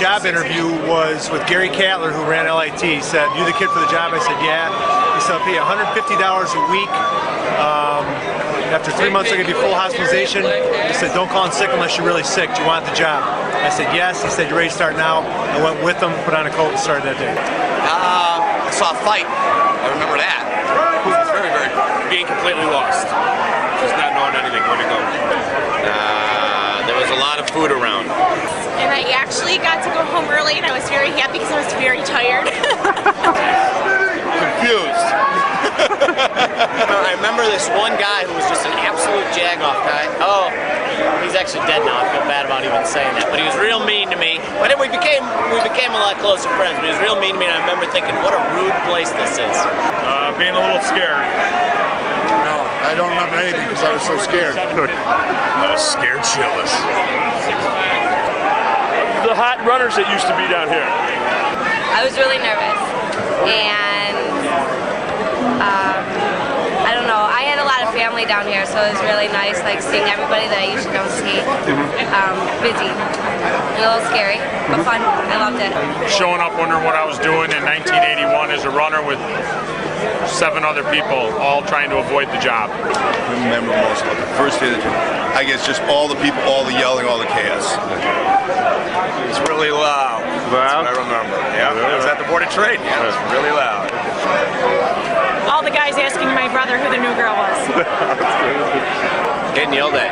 job interview was with Gary Cattler, who ran LIT. He said, "You the kid for the job?" I said, "Yeah." He said, "I'll pay you $150 a week. After 3 months, I'll give you full hospitalization." He said, "Don't call in sick unless you're really sick. Do you want the job?" I said, "Yes." He said, "You're ready to start now?" I went with him, put on a coat, and started that day. I saw a fight. I remember that. It was very, very being completely lost. Just not knowing anything, where to go. There was a lot of food around. And I actually got to go home early, and I was very happy because I was very tired. Confused. I remember this one guy who was just an absolute jag-off guy. Oh, he's actually dead now. I feel bad about even saying that. But he was real mean to me. But we became a lot closer friends. But he was real mean to me, and I remember thinking, what a rude place this is. Being a little scared. No, I don't remember anything because I was so scared. I was scared shitless. The hot runners that used to be down here. I was really nervous, and I don't know. I had a lot of family down here, so it was really nice, like seeing everybody that I usually don't see. Busy and a little scary, but fun. I loved it. Showing up, wondering what I was doing in 1981 as a runner with 7 other people, all trying to avoid the job. I remember most of it. First day, I guess just all the people, all the yelling, all the chaos. It's really loud. Loud? I remember. Yeah, I was at the Board of Trade. Yeah, it was really loud. All the guys asking my brother who the new girl was. Getting yelled at.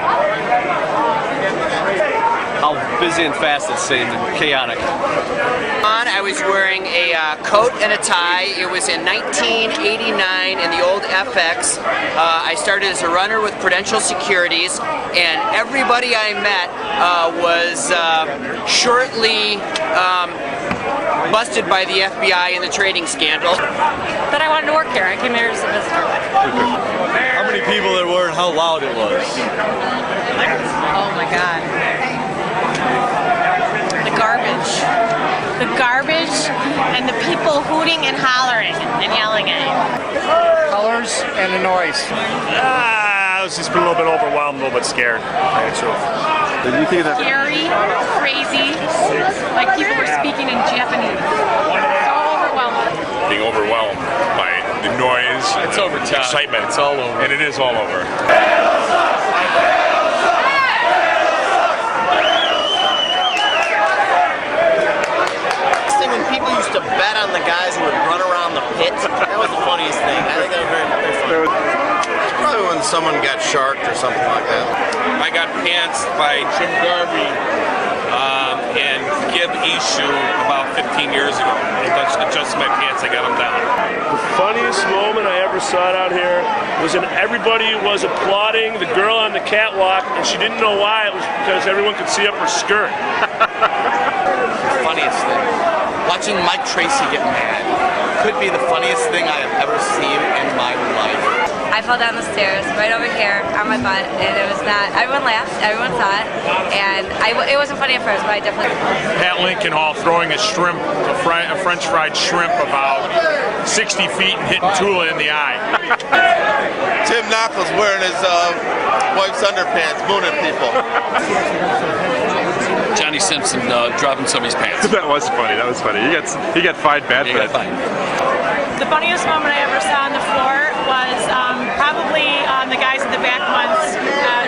How busy and fast it seemed, and chaotic. I was wearing a coat and a tie. It was in 1989 in the old FX. I started as a runner with Prudential Securities, and everybody I met was shortly busted by the FBI in the trading scandal. But I wanted to work here. I came here as a visitor. How many people there were and how loud it was. Oh my God. The garbage and the people hooting and hollering and yelling at you. Colors and the noise. I was just a little bit overwhelmed, a little bit scared. Did you think that? Scary, crazy, like people were speaking in Japanese. So overwhelming. Being overwhelmed by the noise, It's over time. excitement. It's all over. And it is all over. When people used to bet on the guys who would run around the pit, that was the funniest thing. I think that was very, very funny. Probably when someone got sharked or something like that. I got pantsed by Jim Garvey and Gib Ishu about 15 years ago. Adjusted my pants, I got them down. The funniest moment I ever saw out here was when everybody was applauding the girl on the catwalk, and she didn't know why. It was because everyone could see up her skirt. Funniest thing. Watching Mike Tracy get mad could be the funniest thing I have ever seen in my life. I fell down the stairs right over here on my butt, and it was not. Everyone laughed, everyone saw it, and it wasn't funny at first, but I definitely. Pat Lincoln Hall throwing a shrimp, a French fried shrimp about 60 feet and hitting Tula in the eye. Tim Knuckles wearing his wife's underpants, mooning people. Johnny Simpson dropping somebody's pants. That was funny. That was funny. He got fined bad for that. The funniest moment I ever saw on the floor was probably on the guys in the back ones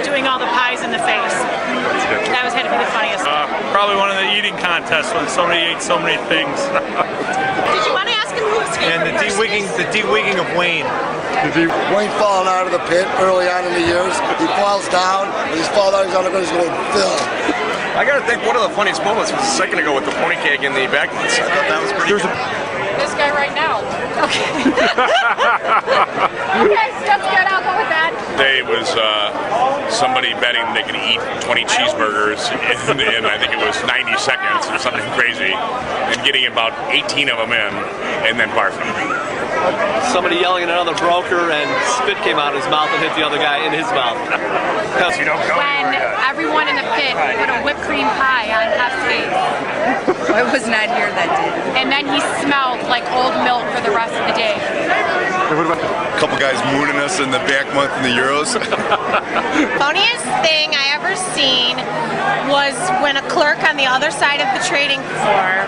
doing all the pies in the face. That had to be the funniest. Probably one of the eating contests when somebody ate so many things. Did you want to ask him who was And the de-wigging of Wayne. Wayne falling out of the pit early on in the years. He falls down. When he's falling down, he's on the ground. He's going, Phil. I gotta think one of the funniest moments was a second ago with the pony cake in the back. I thought that was pretty good. this guy right now? Okay. Okay, that's good. I'll go with that. Today was somebody betting they could eat 20 cheeseburgers in I think it was 90 seconds or something crazy, and getting about 18 of them in, and then barfing. somebody yelling at another broker, and spit came out of his mouth and hit the other guy in his mouth. When everyone in the pit put a whipped cream pie on Cascade. I was not here that day. And then he smelled like old milk for the rest of the day. A couple guys mooning us in the back month in the Euros. Funniest thing I ever seen was when a clerk on the other side of the trading floor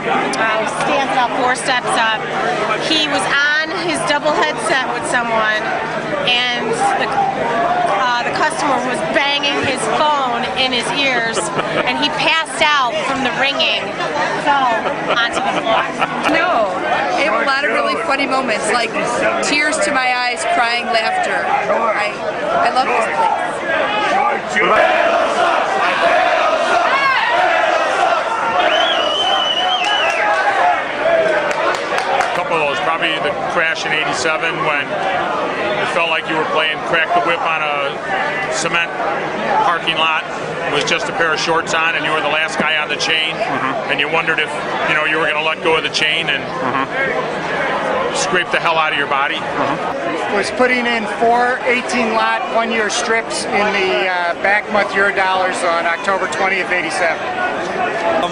stands up 4 steps up. He was on his double headset with someone, and the customer was banging his phone in his ears, and he passed out from the ringing, fell onto the floor. No, I have a lot of really funny moments, like tears to my eyes, crying laughter. I love this place. Probably the crash in '87 when it felt like you were playing crack the whip on a cement parking lot. It was just a pair of shorts on, and you were the last guy on the chain, and you wondered if you were going to let go of the chain and scrape the hell out of your body. Was putting in 4 18-lot 1-year strips in the back month Eurodollars on October 20th, '87.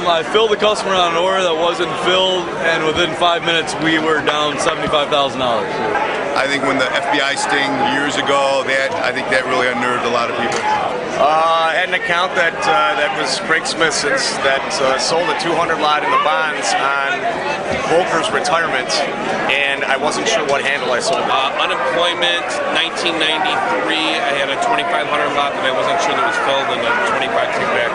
I filled the customer on an order that wasn't filled, and within 5 minutes we were down $75,000. I think when the FBI sting years ago, I think that really unnerved a lot of people. I had an account that was Craig Smith's that sold a 200 lot in the bonds on Volker's retirement, and I wasn't sure what handle I sold. Unemployment, 1993, I had a 2,500 lot that I wasn't sure that was filled, and the 25 came back.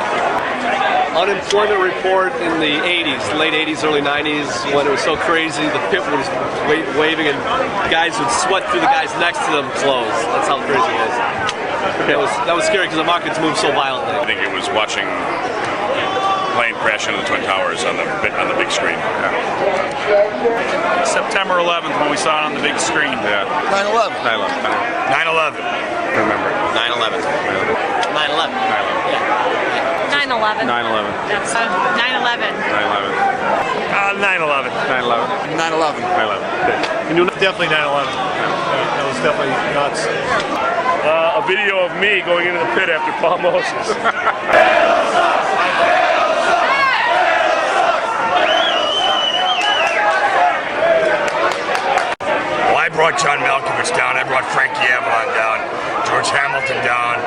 Unemployment report in the 80s, late 80s, early 90s, when it was so crazy, the pit was waving and guys would sweat through the guys next to them clothes. That's how crazy it was. That was scary because the markets moved so violently. I think it was watching plane crash into the Twin Towers on the big screen. Yeah. September 11th when we saw it on the big screen. Yeah. 9/11. 9/11. Remember? 9/11. 9/11. 9/11. 9/11. 9/11. 9/11. 9/11. 9/11. 9/11. Definitely 9/11. That was definitely nuts. A video of me going into the pit after Paul Moses. Well, I brought John Malkovich down. I brought Frankie Avalon down. George Hamilton down.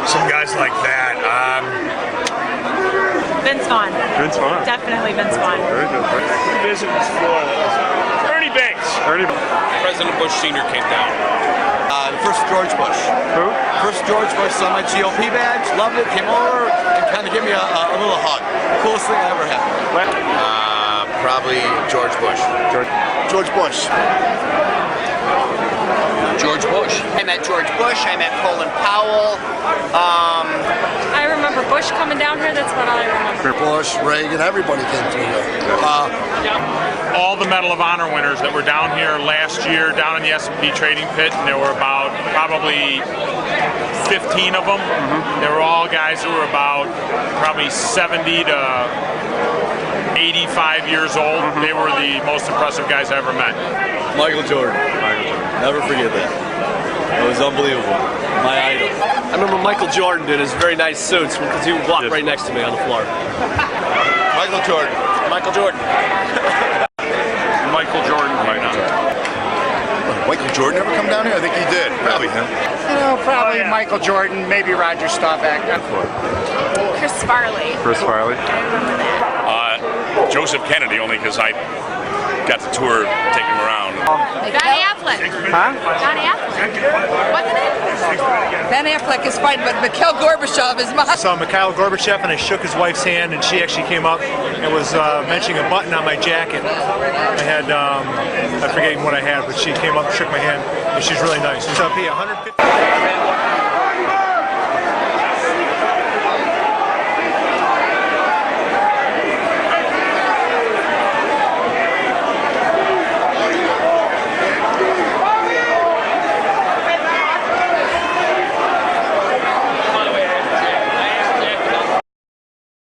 Some guys like that. Vince Vaughn. Vince Vaughn. Definitely Vince Vaughn. Very good. Who visited Florida? Ernie Banks. President Bush Sr. came down. The first George Bush. Who? First George Bush saw my GOP badge, loved it, came over and kind of gave me a little hug. Coolest thing I ever had. Probably George Bush. George Bush. George Bush. I met George Bush. I met Colin Powell. I remember Bush coming down here. That's about all I remember. Bush, Reagan, everybody came through there. All the Medal of Honor winners that were down here last year, down in the S&P trading pit, and there were about probably 15 of them. They were all guys who were about probably 70 to 85 years old. They were the most impressive guys I ever met. Michael Jordan. Never forget that. That was unbelievable. My idol. I remember Michael Jordan did his very nice suits because he would walk right next to me on the floor. Michael Jordan. Michael Jordan. Michael Jordan. Michael Jordan ever come down here? I think he did. Probably him. Probably Michael Jordan, maybe Roger Staubach. Chris Farley. Chris Farley. I remember that. Joseph Kennedy, only because I got the tour, take him around. Ben Affleck. Huh? Ben Affleck. Wasn't it? Ben Affleck is fine, but Mikhail Gorbachev is mine. I saw Mikhail Gorbachev and I shook his wife's hand, and she actually came up and was mentioning a button on my jacket. I had, I forget what I had, but she came up and shook my hand, and she's really nice. So, 150.